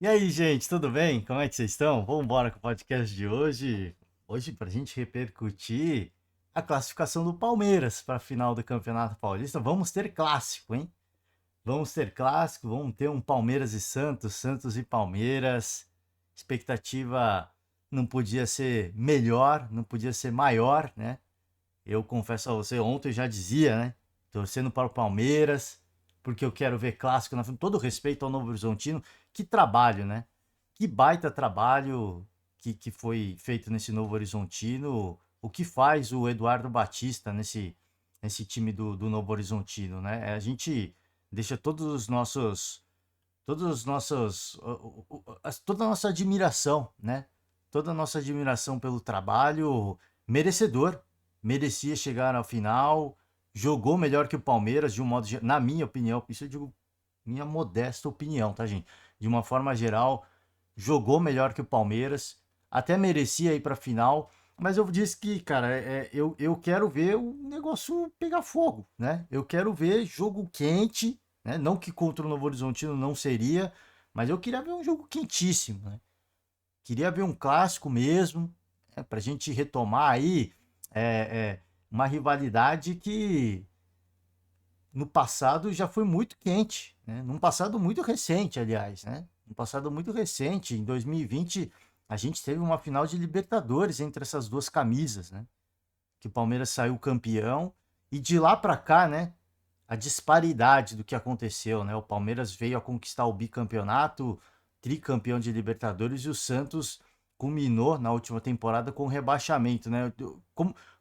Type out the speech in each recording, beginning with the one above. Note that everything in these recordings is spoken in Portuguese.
E aí, gente, tudo bem? Como é que vocês estão? Vamos embora com o podcast de hoje. Hoje, para a gente repercutir a classificação do Palmeiras para a final do Campeonato Paulista. Vamos ter clássico, hein? Vamos ter clássico, vamos ter um Palmeiras e Santos, Santos e Palmeiras. Expectativa não podia ser melhor, não podia ser maior, né? Eu confesso a você, ontem eu já dizia, né? Torcendo para o Palmeiras, porque eu quero ver clássico na frente. Todo respeito ao Novo Horizontino, que trabalho, né? Que baita trabalho que foi feito nesse Novo Horizontino. O que faz o Eduardo Batista nesse time do Novo Horizontino, né? A gente deixa todos os nossos, toda a nossa admiração, né? Toda a nossa admiração pelo trabalho merecedor, merecia chegar ao final, jogou melhor que o Palmeiras, de um modo, na minha opinião, isso eu digo minha modesta opinião, tá, gente? De uma forma geral, jogou melhor que o Palmeiras, até merecia ir para a final, mas eu disse que, cara, eu quero ver o negócio pegar fogo, né? Eu quero ver jogo quente, né? Não que contra o Novo Horizontino não seria, mas eu queria ver um jogo quentíssimo, né? Queria ver um clássico mesmo, né? Para a gente retomar aí uma rivalidade que no passado já foi muito quente, né? Num passado muito recente, aliás, né? Um passado muito recente, em 2020, a gente teve uma final de Libertadores entre essas duas camisas, né? Que o Palmeiras saiu campeão e de lá para cá, né? A disparidade do que aconteceu, né? O Palmeiras veio a conquistar o bicampeonato, tricampeão de Libertadores e o Santos culminou na última temporada com o rebaixamento, né?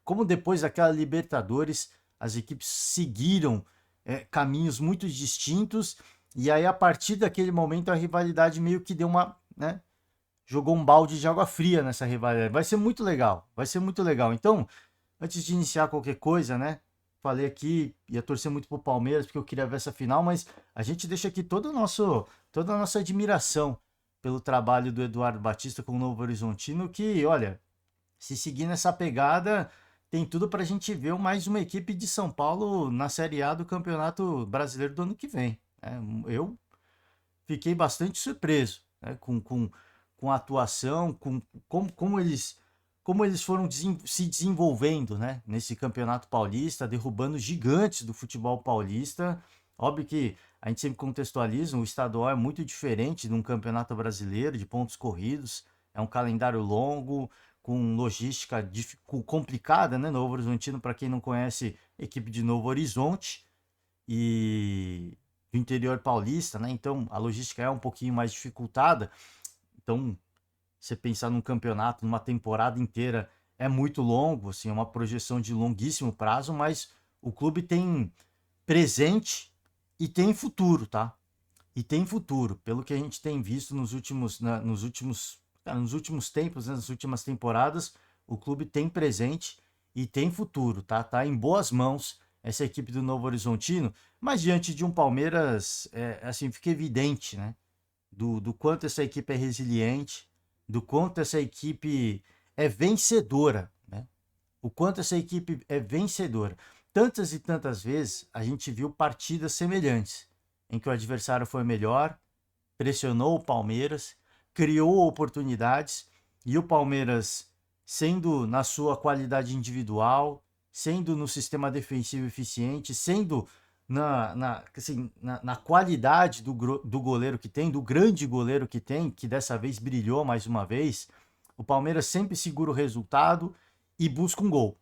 Como depois daquela Libertadores as equipes seguiram caminhos muito distintos e aí a partir daquele momento a rivalidade meio que deu uma, né? Jogou um balde de água fria nessa rivalidade. Vai ser muito legal, vai ser muito legal. Então, antes de iniciar qualquer coisa, né? Falei aqui, ia torcer muito pro Palmeiras, porque eu queria ver essa final, mas a gente deixa aqui toda a nossa admiração pelo trabalho do Eduardo Batista com o Novo Horizontino, que, olha, se seguir nessa pegada, tem tudo para a gente ver mais uma equipe de São Paulo na Série A do Campeonato Brasileiro do ano que vem, né? Eu fiquei bastante surpreso, né, com a atuação, como eles foram se desenvolvendo, né, nesse Campeonato Paulista, derrubando gigantes do futebol paulista. Óbvio que a gente sempre contextualiza, o estadual é muito diferente de um campeonato brasileiro, de pontos corridos, é um calendário longo, com logística complicada, né? Novo Horizontino, para quem não conhece, equipe de Novo Horizonte, e do interior paulista, né? Então a logística é um pouquinho mais dificultada. Então, você pensar num campeonato, numa temporada inteira, é muito longo, assim, é uma projeção de longuíssimo prazo, mas o clube tem presente e tem futuro, tá? E tem futuro, pelo que a gente tem visto nos últimos tempos, né, nas últimas temporadas, o clube tem presente e tem futuro, tá? Tá em boas mãos essa equipe do Novo Horizontino, mas diante de um Palmeiras, assim, fica evidente, né? Do quanto essa equipe é resiliente, do quanto essa equipe é vencedora, né? O quanto essa equipe é vencedora. Tantas e tantas vezes a gente viu partidas semelhantes, em que o adversário foi melhor, pressionou o Palmeiras, criou oportunidades e o Palmeiras, sendo na sua qualidade individual, sendo no sistema defensivo eficiente, sendo na qualidade do goleiro que tem, do grande goleiro que tem, que dessa vez brilhou mais uma vez, o Palmeiras sempre segura o resultado e busca um gol.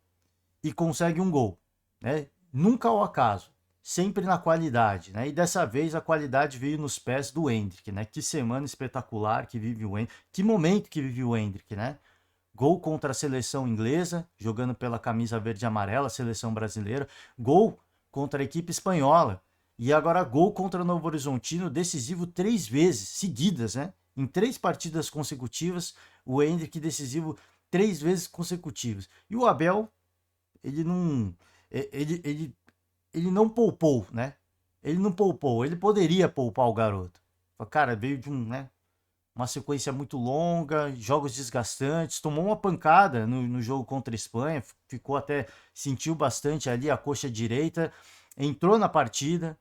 E consegue um gol, né? Nunca ao acaso, sempre na qualidade, né? E dessa vez a qualidade veio nos pés do Endrick, né? Que semana espetacular que vive o Endrick, que momento que vive o Endrick, né? Gol contra a seleção inglesa, jogando pela camisa verde e amarela, seleção brasileira. Gol contra a equipe espanhola. E agora gol contra o Novo Horizontino, decisivo 3 vezes seguidas, né? Em 3 partidas consecutivas, o Endrick decisivo 3 vezes consecutivas. E o Abel, ele não. Ele não poupou, né? Ele não poupou. Ele poderia poupar o garoto. Cara, veio de uma sequência muito longa, jogos desgastantes, tomou uma pancada no jogo contra a Espanha, ficou até, sentiu bastante ali a coxa direita, entrou na partida,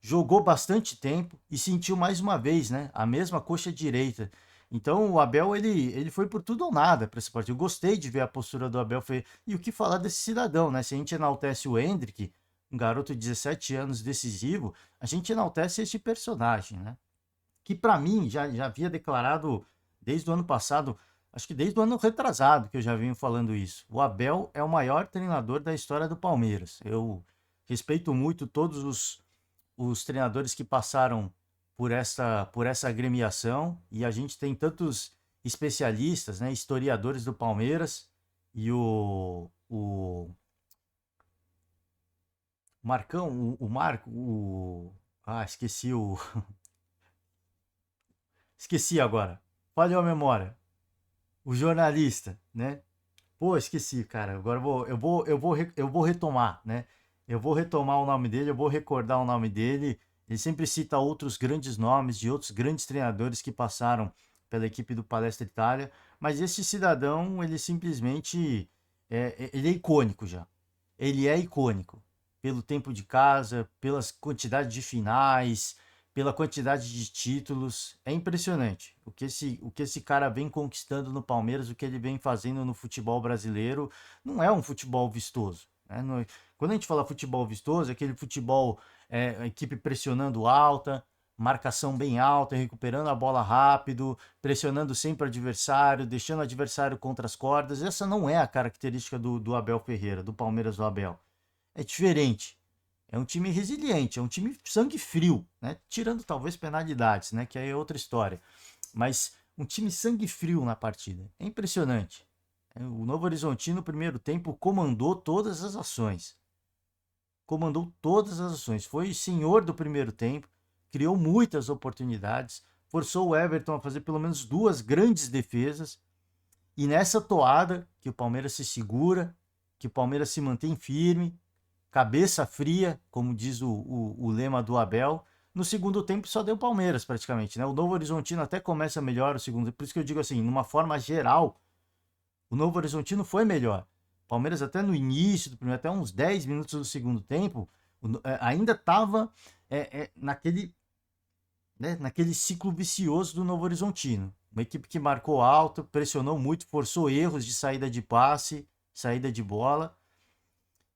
jogou bastante tempo e sentiu mais uma vez, né, a mesma coxa direita. Então o Abel ele foi por tudo ou nada para esse partido. Eu gostei de ver a postura do Abel. E o que falar desse cidadão, né? Se a gente enaltece o Endrick, um garoto de 17 anos decisivo, a gente enaltece esse personagem, né? Que para mim já havia declarado desde o ano passado, acho que desde o ano retrasado que eu já venho falando isso. O Abel é o maior treinador da história do Palmeiras. Eu respeito muito todos os treinadores que passaram por essa agremiação e a gente tem tantos especialistas, né, historiadores do Palmeiras e o Marcão, o Marco, esqueci esqueci agora. Falhou a memória. O jornalista, né? Pô, esqueci, cara. Agora eu vou retomar, né? Eu vou retomar o nome dele, eu vou recordar o nome dele. Ele sempre cita outros grandes nomes de outros grandes treinadores que passaram pela equipe do Palestra Itália, mas esse cidadão, ele simplesmente ele é icônico já. Ele é icônico pelo tempo de casa, pelas quantidades de finais, pela quantidade de títulos. É impressionante o que esse cara vem conquistando no Palmeiras, o que ele vem fazendo no futebol brasileiro. Não é um futebol vistoso, né? Quando a gente fala futebol vistoso, é aquele futebol, a equipe pressionando alta, marcação bem alta, recuperando a bola rápido, pressionando sempre o adversário, deixando o adversário contra as cordas. Essa não é a característica do Abel Ferreira, do Palmeiras do Abel. É diferente. É um time resiliente, é um time sangue frio, né? Tirando talvez penalidades, né? Que aí é outra história. Mas um time sangue frio na partida. É impressionante. O Novo Horizontino, no primeiro tempo, comandou todas as ações. Comandou todas as ações. Foi senhor do primeiro tempo, criou muitas oportunidades, forçou o Everton a fazer pelo menos duas grandes defesas. E nessa toada, que o Palmeiras se segura, que o Palmeiras se mantém firme, cabeça fria, como diz o lema do Abel. No segundo tempo só deu Palmeiras praticamente, né? O Novo Horizontino até começa melhor o segundo, por isso que eu digo assim, numa forma geral, o Novo Horizontino foi melhor. Palmeiras até no início do primeiro, até uns 10 minutos do segundo tempo, ainda estava naquele ciclo vicioso do Novo Horizontino. Uma equipe que marcou alto, pressionou muito, forçou erros de saída de passe, saída de bola.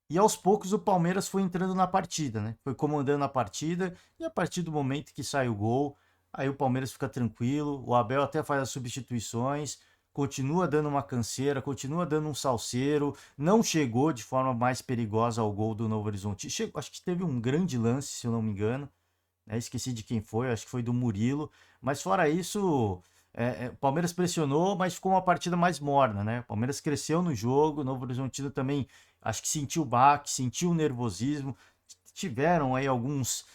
E aos poucos o Palmeiras foi entrando na partida, né? Foi comandando a partida e a partir do momento que sai o gol, aí o Palmeiras fica tranquilo, o Abel até faz as substituições, continua dando uma canseira, continua dando um salseiro, não chegou de forma mais perigosa ao gol do Novo Horizonte. Chegou, acho que teve um grande lance, se eu não me engano, né? Esqueci de quem foi, acho que foi do Murilo, mas fora isso, o Palmeiras pressionou, mas ficou uma partida mais morna, né? O Palmeiras cresceu no jogo, o Novo Horizontino também acho que sentiu o baque, sentiu o nervosismo, tiveram aí alguns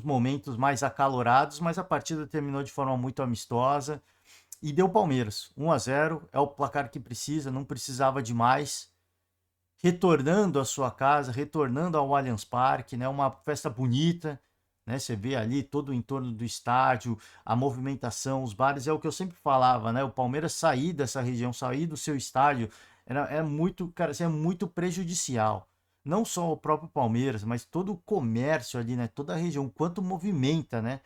momentos mais acalorados, mas a partida terminou de forma muito amistosa e deu Palmeiras, 1-0, é o placar que precisa, não precisava de mais, retornando à sua casa, retornando ao Allianz Parque, né? Uma festa bonita, né? Você vê ali todo o entorno do estádio, a movimentação, os bares, é o que eu sempre falava, né? O Palmeiras sair dessa região, sair do seu estádio, era muito, cara, assim, é muito prejudicial. Não só o próprio Palmeiras, mas todo o comércio ali, né? Toda a região, quanto movimenta, né?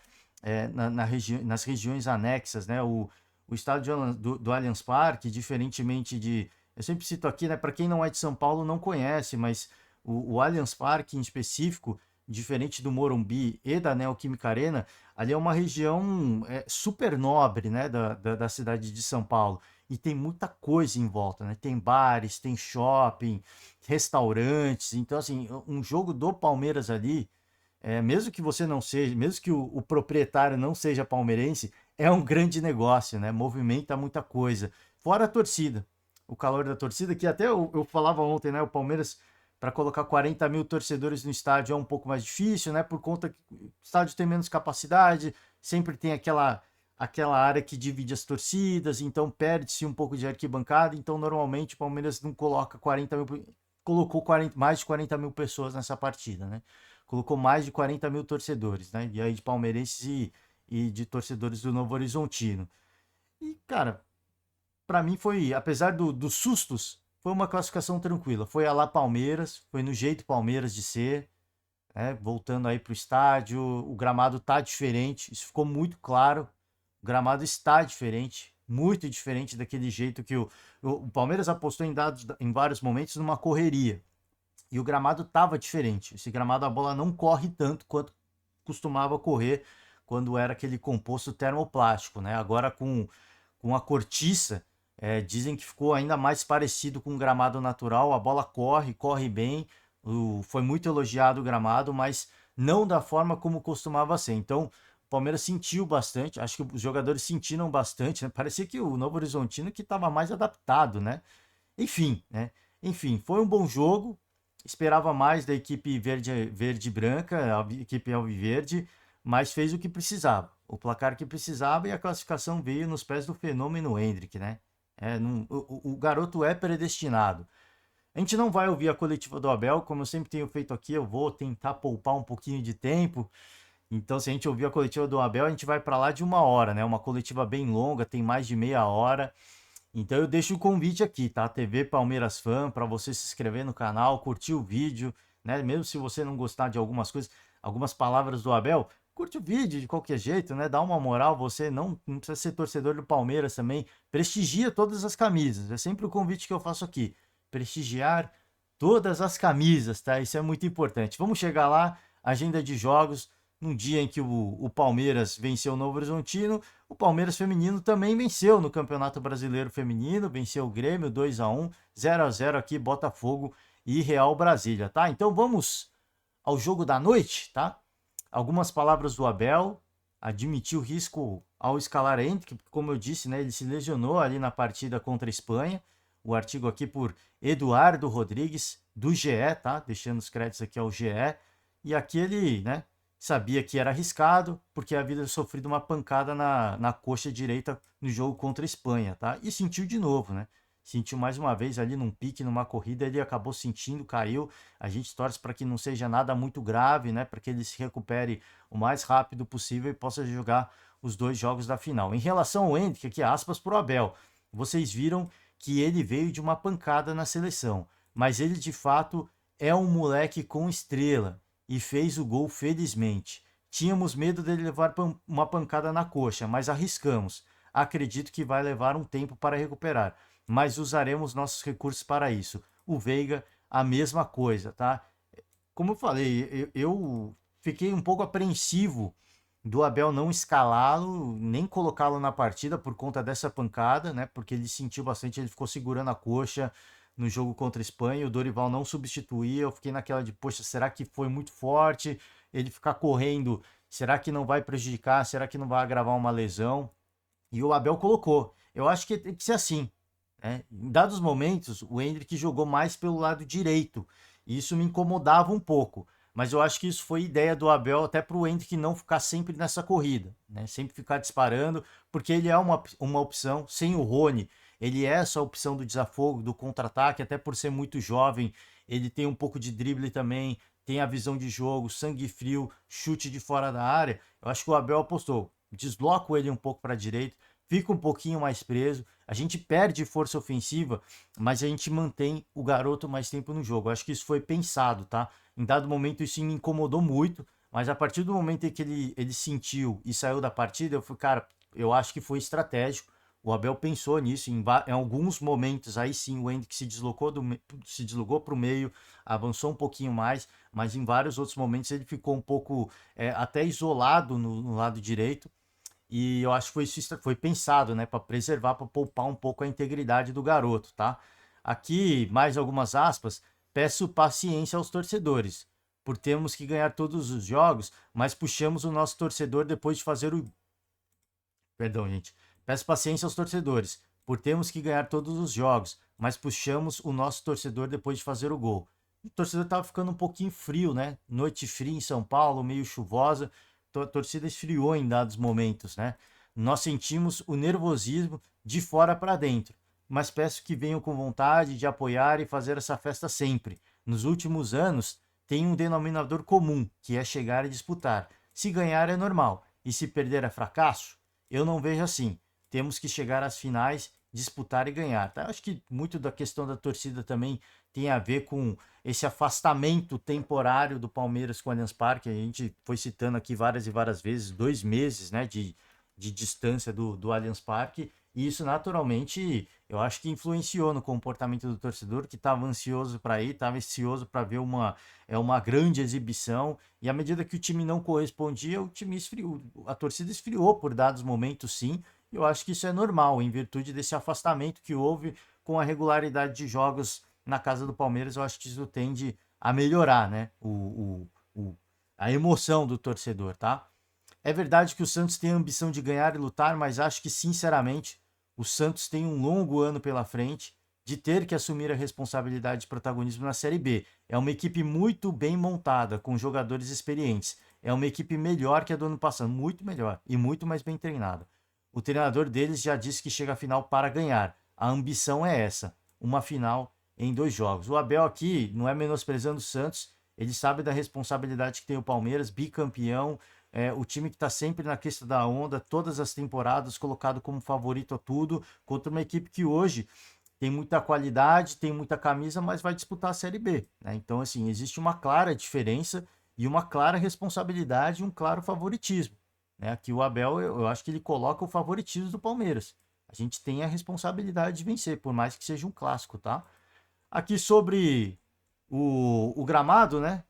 Nas regiões anexas, né? O estádio do Allianz Parque, diferentemente de eu sempre cito aqui, né, para quem não é de São Paulo não conhece, mas o Allianz Parque em específico, diferente do Morumbi e da Neoquímica Arena, ali é uma região super nobre, né, da cidade de São Paulo. E tem muita coisa em volta, né? Tem bares, tem shopping, restaurantes. Então, assim, um jogo do Palmeiras ali, mesmo que você não seja, mesmo que o proprietário não seja palmeirense, é um grande negócio, né? Movimenta muita coisa. Fora a torcida, o calor da torcida, que até eu falava ontem, né? O Palmeiras, para colocar 40 mil torcedores no estádio é um pouco mais difícil, né? Por conta que o estádio tem menos capacidade, sempre tem aquela área que divide as torcidas, então perde-se um pouco de arquibancada. Então, normalmente, o Palmeiras não coloca 40 mil. Colocou mais de 40 mil pessoas nessa partida, né? Colocou mais de 40 mil torcedores, né? E aí de palmeirenses e de torcedores do Novo Horizontino. E, cara, para mim foi, apesar dos sustos, foi uma classificação tranquila. Foi a lá Palmeiras, foi no jeito Palmeiras de ser. né? Voltando aí para o estádio, o gramado tá diferente, isso ficou muito claro. O gramado está diferente, muito diferente daquele jeito que o Palmeiras apostou em vários momentos numa correria. E o gramado estava diferente. Esse gramado a bola não corre tanto quanto costumava correr quando era aquele composto termoplástico, né? Agora com a cortiça, dizem que ficou ainda mais parecido com o gramado natural. A bola corre bem. Foi muito elogiado o gramado, mas não da forma como costumava ser. Então, o Palmeiras sentiu bastante. Acho que os jogadores sentiram bastante, né? Parecia que o Novo Horizontino que estava mais adaptado, né? Enfim, né? Enfim, foi um bom jogo. Esperava mais da equipe verde e branca, a equipe alviverde, mas fez o que precisava. O placar que precisava e a classificação veio nos pés do fenômeno Endrick, né? O garoto é predestinado. A gente não vai ouvir a coletiva do Abel, como eu sempre tenho feito aqui, eu vou tentar poupar um pouquinho de tempo. Então, se a gente ouvir a coletiva do Abel, a gente vai para lá de 1 hora, né? Uma coletiva bem longa, tem mais de meia hora. Então eu deixo o convite aqui, tá? TV Palmeiras Fan, para você se inscrever no canal, curtir o vídeo, né? Mesmo se você não gostar de algumas coisas, algumas palavras do Abel, curte o vídeo de qualquer jeito, né? Dá uma moral, você não precisa ser torcedor do Palmeiras também. Prestigia todas as camisas, é sempre o convite que eu faço aqui. Prestigiar todas as camisas, tá? Isso é muito importante. Vamos chegar lá, agenda de jogos, num dia em que o Palmeiras venceu o Novo Horizontino, o Palmeiras feminino também venceu no Campeonato Brasileiro Feminino, venceu o Grêmio 2-1, 0-0 aqui Botafogo e Real Brasília, tá? Então vamos ao jogo da noite, tá? Algumas palavras do Abel, admitiu risco ao escalar Endrick, como eu disse, né, ele se lesionou ali na partida contra a Espanha. O artigo aqui por Eduardo Rodrigues, do GE, tá? Deixando os créditos aqui ao GE. E aqui ele, né, sabia que era arriscado, porque havia sofrido uma pancada na coxa direita no jogo contra a Espanha, tá? E sentiu de novo, né? Sentiu mais uma vez ali num pique, numa corrida, ele acabou sentindo, caiu. A gente torce para que não seja nada muito grave, né? Para que ele se recupere o mais rápido possível e possa jogar os 2 jogos da final. Em relação ao Endrick, aqui aspas para o Abel, vocês viram que ele veio de uma pancada na seleção, mas ele de fato é um moleque com estrela e fez o gol felizmente. Tínhamos medo dele levar uma pancada na coxa, mas arriscamos. Acredito que vai levar um tempo para recuperar, mas usaremos nossos recursos para isso. O Veiga, a mesma coisa, tá? Como eu falei, eu fiquei um pouco apreensivo do Abel não escalá-lo, nem colocá-lo na partida por conta dessa pancada, né? Porque ele sentiu bastante, ele ficou segurando a coxa no jogo contra a Espanha, o Dorival não substituía, eu fiquei naquela de, poxa, será que foi muito forte? Ele ficar correndo, será que não vai prejudicar? Será que não vai agravar uma lesão? E o Abel colocou. Eu acho que tem que ser assim, né? Em dados momentos, o Endrick jogou mais pelo lado direito, e isso me incomodava um pouco. Mas eu acho que isso foi ideia do Abel até para o Endrick não ficar sempre nessa corrida, né? Sempre ficar disparando, porque ele é uma opção. Sem o Rony, ele é essa opção do desafogo, do contra-ataque, até por ser muito jovem, ele tem um pouco de drible também, tem a visão de jogo, sangue frio, chute de fora da área. Eu acho que o Abel apostou, desloco ele um pouco para a direita, fica um pouquinho mais preso, a gente perde força ofensiva, mas a gente mantém o garoto mais tempo no jogo. Eu acho que isso foi pensado, tá? Em dado momento isso me incomodou muito, mas a partir do momento em que ele sentiu e saiu da partida, eu falei, cara, eu acho que foi estratégico. O Abel pensou nisso, em alguns momentos, aí sim o Endrick se deslocou para o meio, avançou um pouquinho mais, mas em vários outros momentos ele ficou um pouco até isolado no lado direito. E eu acho que foi pensado, né, para preservar, para poupar um pouco a integridade do garoto, tá? Aqui, mais algumas aspas, peço paciência aos torcedores, por termos que ganhar todos os jogos, mas puxamos o nosso torcedor depois de fazer o. Perdão, gente. Peço paciência aos torcedores, por termos que ganhar todos os jogos, mas puxamos o nosso torcedor depois de fazer o gol. O torcedor estava ficando um pouquinho frio, né? Noite fria em São Paulo, meio chuvosa. A torcida esfriou em dados momentos, né? Nós sentimos o nervosismo de fora para dentro, mas peço que venham com vontade de apoiar e fazer essa festa sempre. Nos últimos anos, tem um denominador comum, que é chegar e disputar. Se ganhar é normal, e se perder é fracasso? Eu não vejo assim. Temos que chegar às finais disputar e ganhar, tá? Eu acho que muito da questão da torcida também tem a ver com esse afastamento temporário do Palmeiras com o Allianz Parque. A gente foi citando aqui várias e várias vezes, 2 meses, né, de distância do Allianz Parque, e isso naturalmente eu acho que influenciou no comportamento do torcedor, que estava ansioso para ir, estava ansioso para ver uma grande exibição, e à medida que o time não correspondia, o time esfriou, a torcida esfriou por dados momentos, sim. Eu acho que isso é normal, em virtude desse afastamento que houve com a regularidade de jogos na casa do Palmeiras. Eu acho que isso tende a melhorar, né? A emoção do torcedor, tá? É verdade que o Santos tem a ambição de ganhar e lutar, mas acho que, sinceramente, o Santos tem um longo ano pela frente de ter que assumir a responsabilidade de protagonismo na Série B. É uma equipe muito bem montada, com jogadores experientes. É uma equipe melhor que a do ano passado, muito melhor e muito mais bem treinada. O treinador deles já disse que chega à final para ganhar. A ambição é essa, uma final em 2 jogos. O Abel aqui não é menosprezando o Santos, ele sabe da responsabilidade que tem o Palmeiras, bicampeão, o time que está sempre na crista da onda, todas as temporadas, colocado como favorito a tudo, contra uma equipe que hoje tem muita qualidade, tem muita camisa, mas vai disputar a Série B, né? Então, assim, existe uma clara diferença e uma clara responsabilidade e um claro favoritismo, né? Aqui o Abel, eu acho que ele coloca o favoritismo do Palmeiras. A gente tem a responsabilidade de vencer, por mais que seja um clássico, tá? Aqui sobre o gramado, né?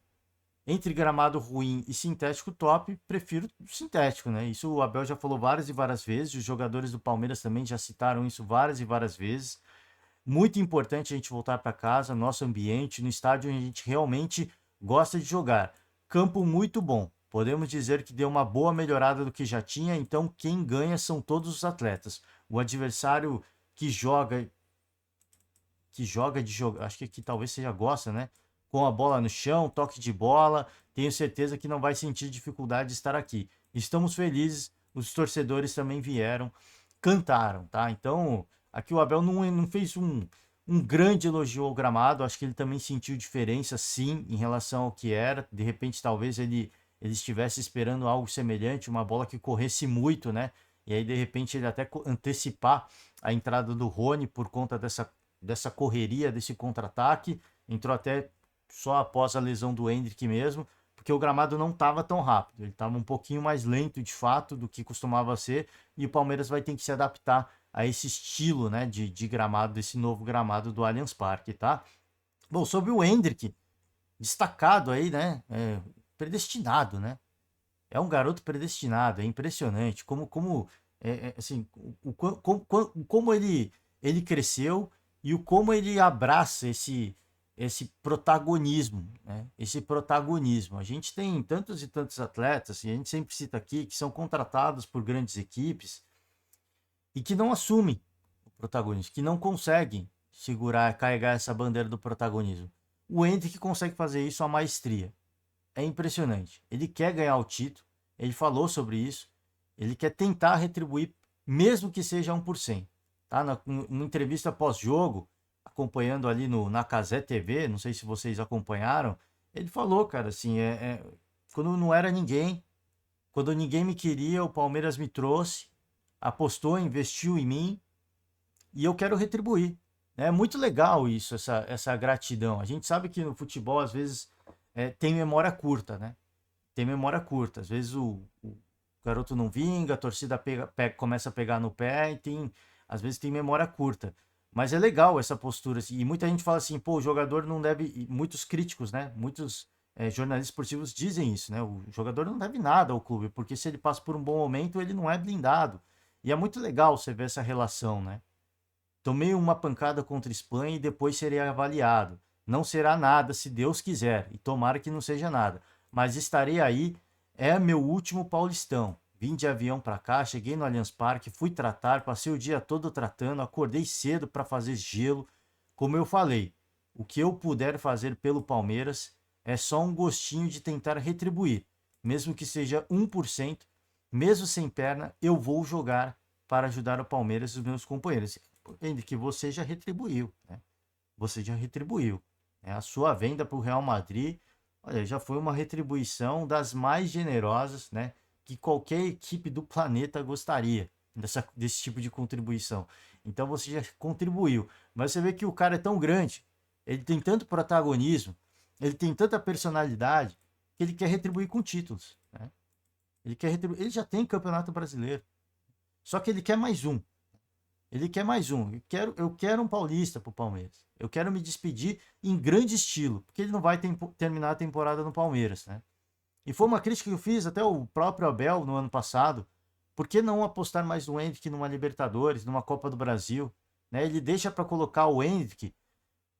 Entre gramado ruim e sintético top, prefiro sintético, né? Isso o Abel já falou várias e várias vezes, os jogadores do Palmeiras também já citaram isso várias e várias vezes. Muito importante a gente voltar para casa, nosso ambiente, no estádio onde a gente realmente gosta de jogar. Campo muito bom. Podemos dizer que deu uma boa melhorada do que já tinha, então quem ganha são todos os atletas. O adversário que joga acho que aqui talvez seja gosta, né? Com a bola no chão, toque de bola, tenho certeza que não vai sentir dificuldade de estar aqui. Estamos felizes, os torcedores também vieram, cantaram, tá? Então, aqui o Abel não fez um grande elogio ao gramado, acho que ele também sentiu diferença, sim, em relação ao que era. De repente, talvez ele estivesse esperando algo semelhante, uma bola que corresse muito, né? E aí, de repente, ele até antecipar a entrada do Rony por conta dessa correria, desse contra-ataque. Entrou até só após a lesão do Endrick mesmo, porque o gramado não estava tão rápido. Ele estava um pouquinho mais lento, de fato, do que costumava ser. E o Palmeiras vai ter que se adaptar a esse estilo, né, de gramado, desse novo gramado do Allianz Parque, tá? Bom, sobre o Endrick, destacado aí, né? Predestinado, né? É um garoto predestinado, é impressionante assim, como ele cresceu e o como ele abraça esse protagonismo, né? Esse protagonismo. A gente tem tantos e tantos atletas, e a gente sempre cita aqui, que são contratados por grandes equipes e que não assumem o protagonismo, que não conseguem segurar, carregar essa bandeira do protagonismo. O Endrick consegue fazer isso à maestria. É impressionante. Ele quer ganhar o título, ele falou sobre isso, ele quer tentar retribuir, mesmo que seja 1%. Tá? Numa entrevista pós-jogo, acompanhando ali na Cazé TV, não sei se vocês acompanharam, ele falou, cara, assim, quando não era ninguém, quando ninguém me queria, o Palmeiras me trouxe, apostou, investiu em mim, e eu quero retribuir. É muito legal isso, essa gratidão. A gente sabe que no futebol, às vezes, tem memória curta, né? Tem memória curta. Às vezes o garoto não vinga, a torcida começa a pegar no pé e às vezes tem memória curta. Mas é legal essa postura, assim. E muita gente fala assim, pô, o jogador não deve. E muitos críticos, né? Muitos jornalistas esportivos dizem isso, né? O jogador não deve nada ao clube, porque se ele passa por um bom momento, ele não é blindado. E é muito legal você ver essa relação, né? Tomei uma pancada contra a Espanha e depois serei avaliado. Não será nada, se Deus quiser, e tomara que não seja nada. Mas estarei aí, é meu último Paulistão. Vim de avião para cá, cheguei no Allianz Parque, fui tratar, passei o dia todo tratando, acordei cedo para fazer gelo. Como eu falei, o que eu puder fazer pelo Palmeiras é só um gostinho de tentar retribuir. Mesmo que seja 1%, mesmo sem perna, eu vou jogar para ajudar o Palmeiras e os meus companheiros. Entende que você já retribuiu, né? Você já retribuiu. Né? A sua venda para o Real Madrid, olha, já foi uma retribuição das mais generosas, né? Que qualquer equipe do planeta gostaria. desse tipo de contribuição. Então você já contribuiu. Mas você vê que o cara é tão grande, ele tem tanto protagonismo, ele tem tanta personalidade, que ele quer retribuir com títulos. Né? Ele já tem Campeonato Brasileiro. Só que ele quer mais um. Ele quer mais um. Eu quero um paulista pro Palmeiras. Eu quero me despedir em grande estilo, porque ele não vai terminar a temporada no Palmeiras, né? E foi uma crítica que eu fiz até o próprio Abel no ano passado. Por que não apostar mais no Endrick numa Libertadores, numa Copa do Brasil? Né? Ele deixa para colocar o Endrick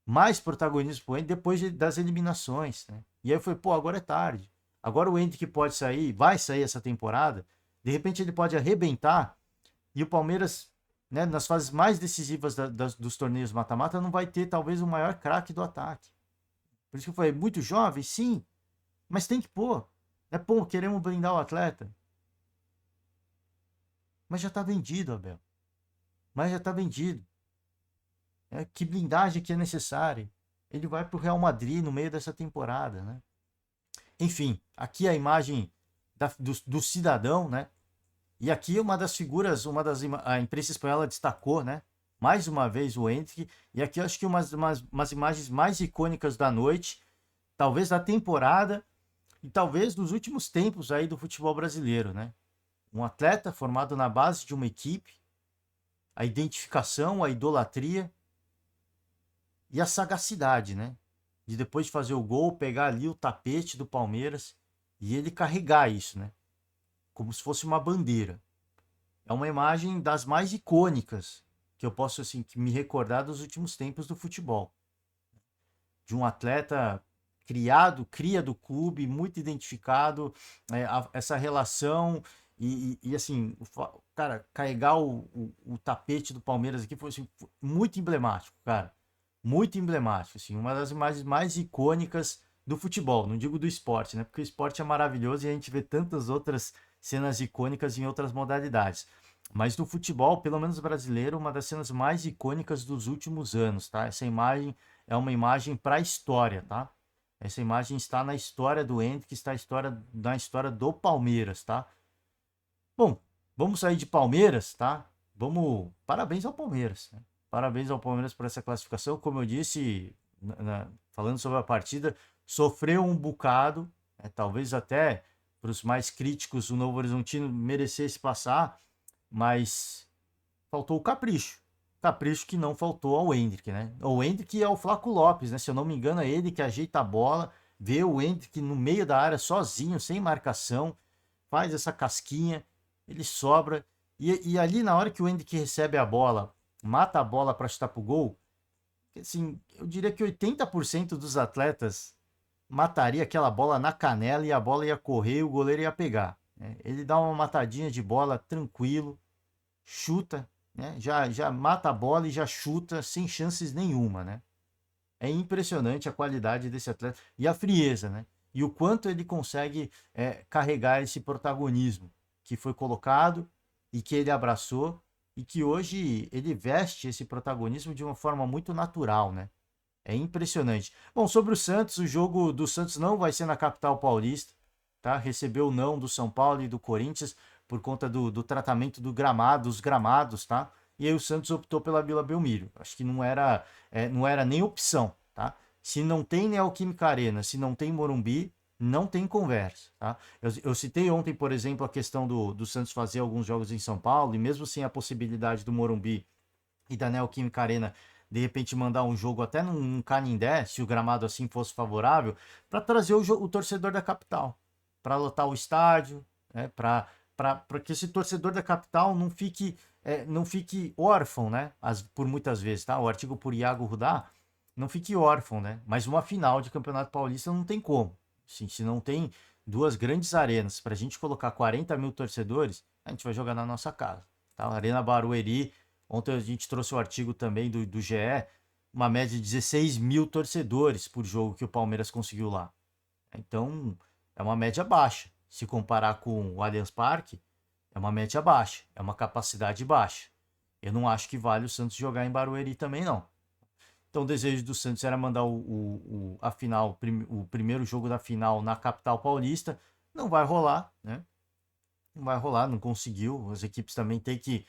mais protagonismo pro Endrick depois das eliminações, né? E aí foi, pô, agora é tarde. Agora o Endrick pode sair, vai sair essa temporada. De repente ele pode arrebentar e o Palmeiras, né, nas fases mais decisivas dos torneios mata-mata, não vai ter talvez o maior craque do ataque. Por isso que eu falei, muito jovem, sim, mas tem que pôr. É, pô, queremos blindar o atleta. Mas já está vendido, Abel. Mas já está vendido. Que blindagem que é necessária? Ele vai para o Real Madrid no meio dessa temporada, né? Enfim, aqui a imagem do cidadão, né? E aqui uma das figuras, a imprensa espanhola destacou, né? Mais uma vez o Endrick. E aqui eu acho que umas imagens mais icônicas da noite, talvez da temporada e talvez dos últimos tempos aí do futebol brasileiro, né? Um atleta formado na base de uma equipe, a identificação, a idolatria e a sagacidade, né? De depois de fazer o gol, pegar ali o tapete do Palmeiras e ele carregar isso, né? Como se fosse uma bandeira. É uma imagem das mais icônicas que eu posso assim me recordar dos últimos tempos do futebol. De um atleta cria do clube, muito identificado, essa relação assim, cara, carregar o tapete do Palmeiras aqui foi assim, muito emblemático, cara. Muito emblemático, assim, uma das imagens mais icônicas do futebol, não digo do esporte, né? Porque o esporte é maravilhoso e a gente vê tantas outras cenas icônicas em outras modalidades. Mas do futebol, pelo menos brasileiro, uma das cenas mais icônicas dos últimos anos, tá? Essa imagem é uma imagem para a história, tá? Essa imagem está na história do Endrick, está na história do Palmeiras, tá? Bom, vamos sair de Palmeiras, tá? Parabéns ao Palmeiras, né? Parabéns ao Palmeiras por essa classificação. Como eu disse, falando sobre a partida, sofreu um bocado, né? Talvez até para os mais críticos o Novo Horizontino merecesse passar, mas faltou o capricho. Capricho que não faltou ao Endrick, né? O Endrick é o Flaco Lopes, né? Se eu não me engano, é ele que ajeita a bola, vê o Endrick no meio da área sozinho, sem marcação, faz essa casquinha, ele sobra. E ali na hora que o Endrick recebe a bola, mata a bola para chutar pro gol, assim, eu diria que 80% dos atletas mataria aquela bola na canela e a bola ia correr e o goleiro ia pegar. Né? Ele dá uma matadinha de bola tranquilo, chuta, né? Já mata a bola e já chuta sem chances nenhuma, né? É impressionante a qualidade desse atleta e a frieza, né? E o quanto ele consegue carregar esse protagonismo que foi colocado e que ele abraçou e que hoje ele veste esse protagonismo de uma forma muito natural, né? É impressionante. Bom, sobre o Santos, o jogo do Santos não vai ser na capital paulista, tá? Recebeu o não do São Paulo e do Corinthians por conta do tratamento dos gramados, tá? E aí o Santos optou pela Vila Belmiro. Acho que não era nem opção, tá? Se não tem Neoquímica Arena, se não tem Morumbi, não tem conversa, tá? Eu citei ontem, por exemplo, a questão do Santos fazer alguns jogos em São Paulo, e mesmo sem a possibilidade do Morumbi e da Neoquímica Arena, de repente mandar um jogo até num Canindé, se o gramado assim fosse favorável, para trazer o torcedor da capital, para lotar o estádio, né? Para que esse torcedor da capital não fique órfão, né? Por muitas vezes, tá? O artigo por Iago Rudá, não fique órfão, né? Mas uma final de Campeonato Paulista não tem como. Sim, se não tem duas grandes arenas para a gente colocar 40 mil torcedores, a gente vai jogar na nossa casa. Tá? A Arena Barueri, ontem a gente trouxe o artigo também do GE, uma média de 16 mil torcedores por jogo que o Palmeiras conseguiu lá. Então, é uma média baixa. Se comparar com o Allianz Parque, é uma média baixa, é uma capacidade baixa. Eu não acho que vale o Santos jogar em Barueri também, não. Então, o desejo do Santos era mandar a final, o primeiro jogo da final na capital paulista. Não vai rolar, né? não vai rolar, não conseguiu. As equipes também têm que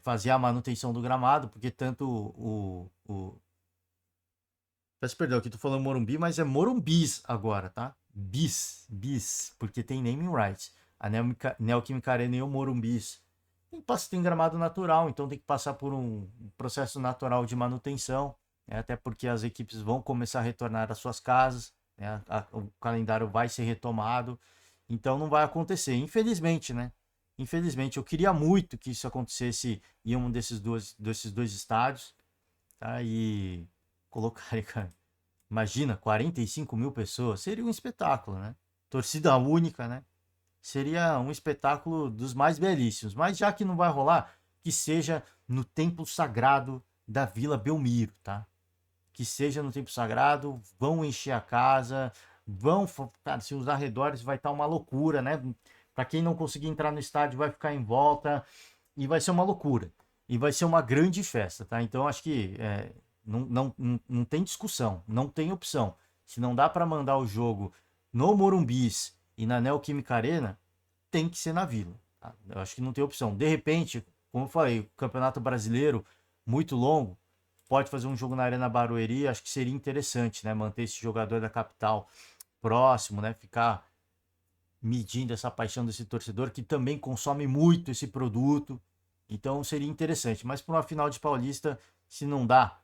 fazer a manutenção do gramado, porque tanto peço perdão, aqui tô falando Morumbi, mas é Morumbis agora, tá? Bis, porque tem naming rights. A Neoquímica Arena e o Morumbis tem gramado natural, então tem que passar por um processo natural de manutenção, né? Até porque as equipes vão começar a retornar às suas casas, né? O calendário vai ser retomado, então não vai acontecer, infelizmente, né? Infelizmente, eu queria muito que isso acontecesse em um desses dois estádios, tá? E colocarem, cara, imagina, 45 mil pessoas, seria um espetáculo, né? Torcida única, né? Seria um espetáculo dos mais belíssimos. Mas já que não vai rolar, que seja no templo sagrado da Vila Belmiro, tá? Que seja no templo sagrado, vão encher a casa, vão, cara, se os arredores vai estar uma loucura, né? Para quem não conseguir entrar no estádio vai ficar em volta e vai ser uma loucura. E vai ser uma grande festa, tá? Então acho que não tem discussão, não tem opção. Se não dá para mandar o jogo no Morumbis e na Neoquímica Arena, tem que ser na Vila. Tá? Eu acho que não tem opção. De repente, como eu falei, o Campeonato Brasileiro, muito longo, pode fazer um jogo na Arena Barueri, acho que seria interessante, né? Manter esse jogador da capital próximo, né? Ficar medindo essa paixão desse torcedor que também consome muito esse produto. Então seria interessante. Mas para uma final de Paulista, se não dá,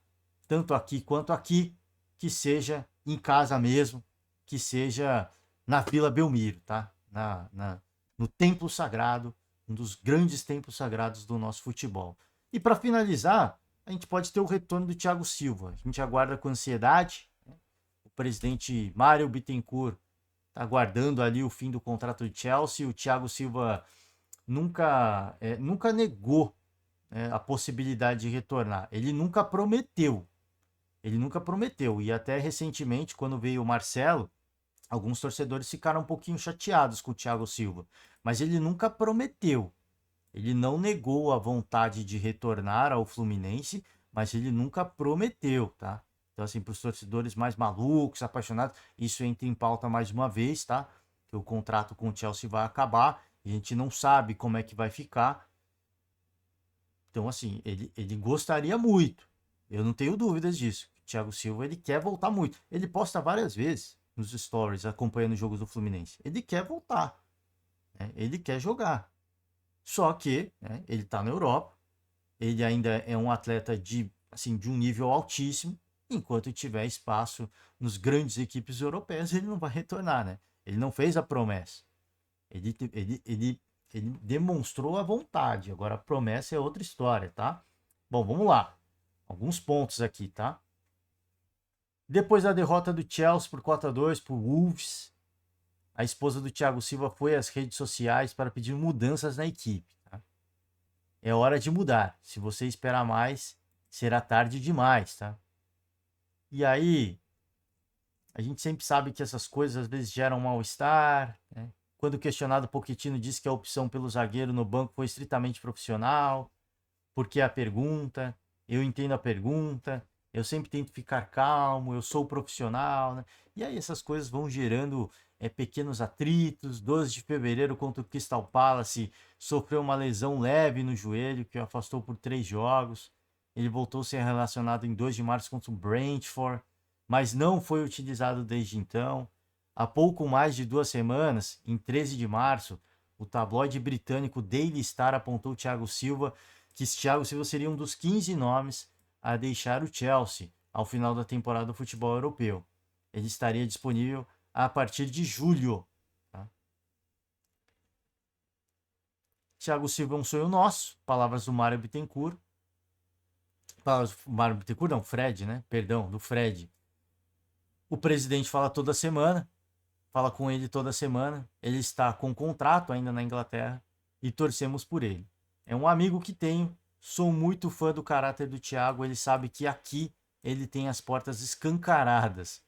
tanto aqui quanto aqui, que seja em casa mesmo, que seja na Vila Belmiro, tá? No templo sagrado, um dos grandes templos sagrados do nosso futebol. E para finalizar, a gente pode ter o retorno do Thiago Silva. A gente aguarda com ansiedade, né? O presidente Mário Bittencourt está aguardando ali o fim do contrato do Chelsea. O Thiago Silva nunca negou, né, a possibilidade de retornar. Ele nunca prometeu. Ele nunca prometeu. E até recentemente, quando veio o Marcelo, alguns torcedores ficaram um pouquinho chateados com o Thiago Silva. Mas ele nunca prometeu. Ele não negou a vontade de retornar ao Fluminense, mas ele nunca prometeu, tá? Então, assim, para os torcedores mais malucos, apaixonados, isso entra em pauta mais uma vez, tá? Que o contrato com o Chelsea vai acabar, e a gente não sabe como é que vai ficar. Então, assim, ele gostaria muito. Eu não tenho dúvidas disso. O Thiago Silva, ele quer voltar muito. Ele posta várias vezes nos stories, acompanhando os jogos do Fluminense. Ele quer voltar, né? Ele quer jogar. Só que, né, ele está na Europa, ele ainda é um atleta de um nível altíssimo, enquanto tiver espaço nos grandes equipes europeias, ele não vai retornar, né? Ele não fez a promessa. Ele demonstrou a vontade. Agora a promessa é outra história, tá? Bom, vamos lá. Alguns pontos aqui, tá? Depois da derrota do Chelsea por 4-2 por Wolves, a esposa do Thiago Silva foi às redes sociais para pedir mudanças na equipe. Tá? É hora de mudar. Se você esperar mais, será tarde demais, tá? E aí, a gente sempre sabe que essas coisas às vezes geram mal-estar, né? Quando questionado, Pochettino disse que a opção pelo zagueiro no banco foi estritamente profissional. Porque a pergunta, eu entendo a pergunta, eu sempre tento ficar calmo, eu sou profissional, né? E aí essas coisas vão gerando pequenos atritos. 12 de fevereiro contra o Crystal Palace, sofreu uma lesão leve no joelho que o afastou por 3 jogos. Ele voltou a ser relacionado em 2 de março contra o Brentford, mas não foi utilizado desde então. Há pouco mais de 2 semanas, em 13 de março, o tabloide britânico Daily Star apontou Thiago Silva que Thiago Silva seria um dos 15 nomes a deixar o Chelsea ao final da temporada do futebol europeu. Ele estaria disponível a partir de julho. Tá? Thiago Silva é um sonho nosso, palavras do Mário Bittencourt. Palavras do Mário Bittencourt, não, Fred, né? Perdão, do Fred. O presidente fala toda semana, fala com ele toda semana. Ele está com contrato ainda na Inglaterra e torcemos por ele. É um amigo que tenho, sou muito fã do caráter do Thiago, ele sabe que aqui ele tem as portas escancaradas,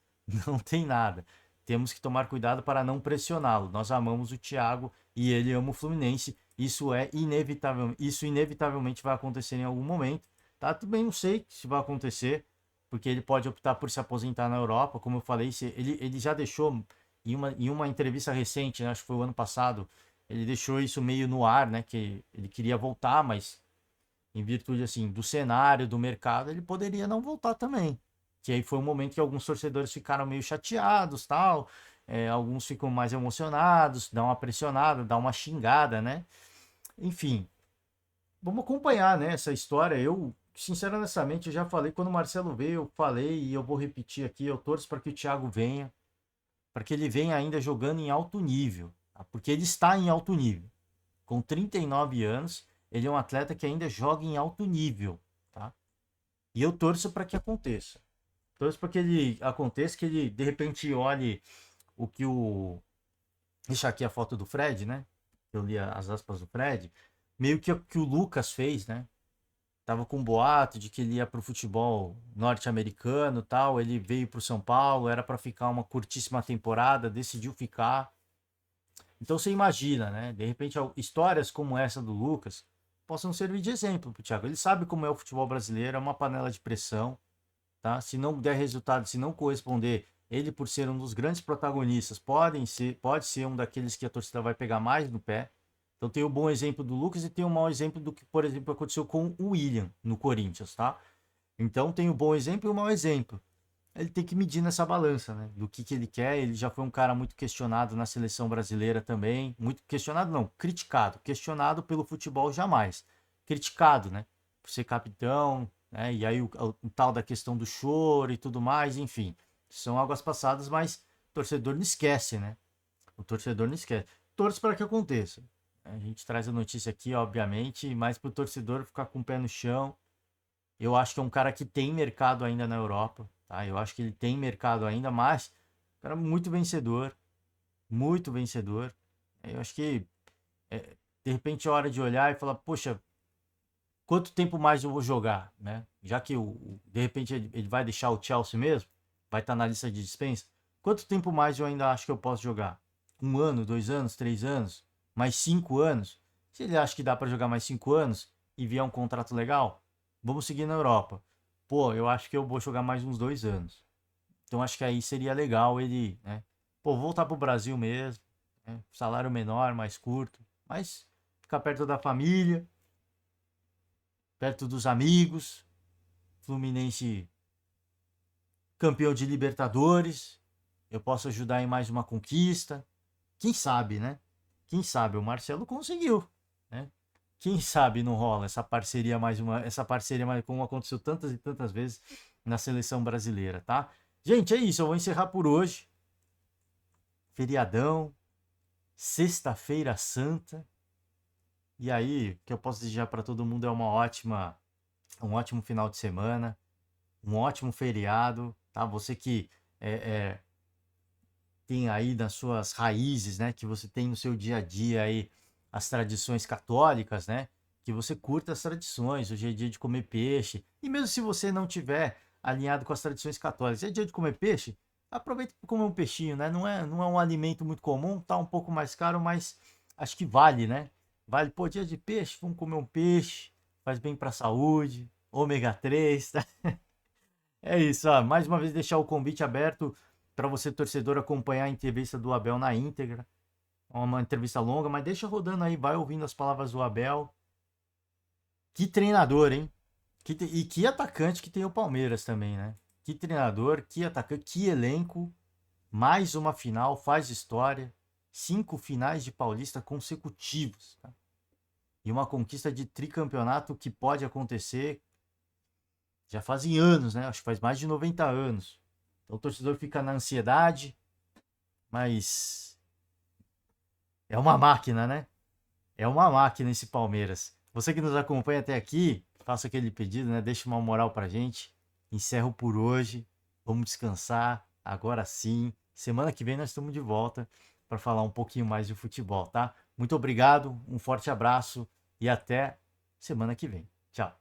não tem nada. Temos que tomar cuidado para não pressioná-lo. Nós amamos o Thiago e ele ama o Fluminense. Isso é inevitável, isso inevitavelmente vai acontecer em algum momento. Tá? Também não sei se vai acontecer, porque ele pode optar por se aposentar na Europa, como eu falei, ele já deixou em uma entrevista recente, né, acho que foi o ano passado, ele deixou isso meio no ar, né? Que ele queria voltar, mas em virtude assim do cenário, do mercado, ele poderia não voltar também. Que aí foi um momento que alguns torcedores ficaram meio chateados, tal. Alguns ficam mais emocionados, dá uma pressionada, dá uma xingada, né? Enfim, vamos acompanhar, né, essa história. Eu, sinceramente, eu já falei quando o Marcelo veio, eu falei e eu vou repetir aqui, eu torço para que o Thiago venha, para que ele venha ainda jogando em alto nível, tá? Porque ele está em alto nível. Com 39 anos, ele é um atleta que ainda joga em alto nível, tá? E eu torço para que aconteça. Torço para que ele aconteça, que ele de repente olhe o que o. Deixa aqui a foto do Fred, né? Eu li as aspas do Fred. Meio que o que o Lucas fez, né? Tava com um boato de que ele ia pro futebol norte-americano, tal. Ele veio pro São Paulo, era para ficar uma curtíssima temporada, decidiu ficar. Então você imagina, né? De repente histórias como essa do Lucas possam servir de exemplo pro Thiago. Ele sabe como é o futebol brasileiro, é uma panela de pressão, tá? Se não der resultado, se não corresponder, ele por ser um dos grandes protagonistas, pode ser um daqueles que a torcida vai pegar mais no pé. Então tem o bom exemplo do Lucas e tem o mau exemplo do que, por exemplo, aconteceu com o William no Corinthians, tá? Então tem o bom exemplo e o mau exemplo. Ele tem que medir nessa balança, né? Do que ele quer. Ele já foi um cara muito questionado na seleção brasileira também. Muito questionado, não, criticado. Questionado pelo futebol jamais. Criticado, né? Por ser capitão, né? E aí o tal da questão do choro e tudo mais, enfim. São águas passadas, mas o torcedor não esquece, né? O torcedor não esquece. Torço para que aconteça. A gente traz a notícia aqui, obviamente, mas para o torcedor ficar com o pé no chão. Eu acho que é um cara que tem mercado ainda na Europa, tá? Eu acho que ele tem mercado ainda, mas cara muito vencedor, muito vencedor. Eu acho que de repente é hora de olhar e falar, poxa, quanto tempo mais eu vou jogar, né? Já que de repente ele vai deixar o Chelsea mesmo, vai estar na lista de dispensa. Quanto tempo mais eu ainda acho que eu posso jogar? 1 ano, 2 anos, 3 anos, mais 5 anos? Se ele acha que dá para jogar mais 5 anos e vier um contrato legal, vamos seguir na Europa. Pô, eu acho que eu vou jogar mais uns 2 anos. Então acho que aí seria legal ele, né? Pô, voltar pro Brasil mesmo, né? Salário menor, mais curto, mas ficar perto da família, perto dos amigos. Fluminense campeão de Libertadores. Eu posso ajudar em mais uma conquista. Quem sabe, né? Quem sabe o Marcelo conseguiu, né? Quem sabe não rola essa parceria mais como aconteceu tantas e tantas vezes na seleção brasileira, tá? Gente, é isso, eu vou encerrar por hoje. Feriadão, sexta-feira santa. E aí, o que eu posso desejar para todo mundo é um ótimo final de semana, um ótimo feriado, tá? Você que é, é, tem aí nas suas raízes, né? Que você tem no seu dia a dia aí as tradições católicas, né? Que você curta as tradições. Hoje é dia de comer peixe. E mesmo se você não tiver alinhado com as tradições católicas, é dia de comer peixe, aproveita para comer um peixinho, né? Não é um alimento muito comum, tá um pouco mais caro, mas acho que vale, né? Vale, pô, dia de peixe, vamos comer um peixe, faz bem para a saúde, ômega 3, tá? É isso, ó. Mais uma vez deixar o convite aberto para você, torcedor, acompanhar a entrevista do Abel na íntegra. É uma entrevista longa, mas deixa rodando aí, vai ouvindo as palavras do Abel. Que treinador, hein? E que atacante que tem o Palmeiras também, né? Que treinador, que atacante, que elenco. Mais uma final, faz história. 5 finais de Paulista consecutivos, tá? E uma conquista de tricampeonato que pode acontecer já fazem anos, né? Acho que faz mais de 90 anos. Então o torcedor fica na ansiedade, mas é uma máquina, né? É uma máquina esse Palmeiras. Você que nos acompanha até aqui, faça aquele pedido, né? Deixa uma moral pra gente. Encerro por hoje. Vamos descansar. Agora sim. Semana que vem nós estamos de volta para falar um pouquinho mais de futebol, tá? Muito obrigado, um forte abraço e até semana que vem. Tchau.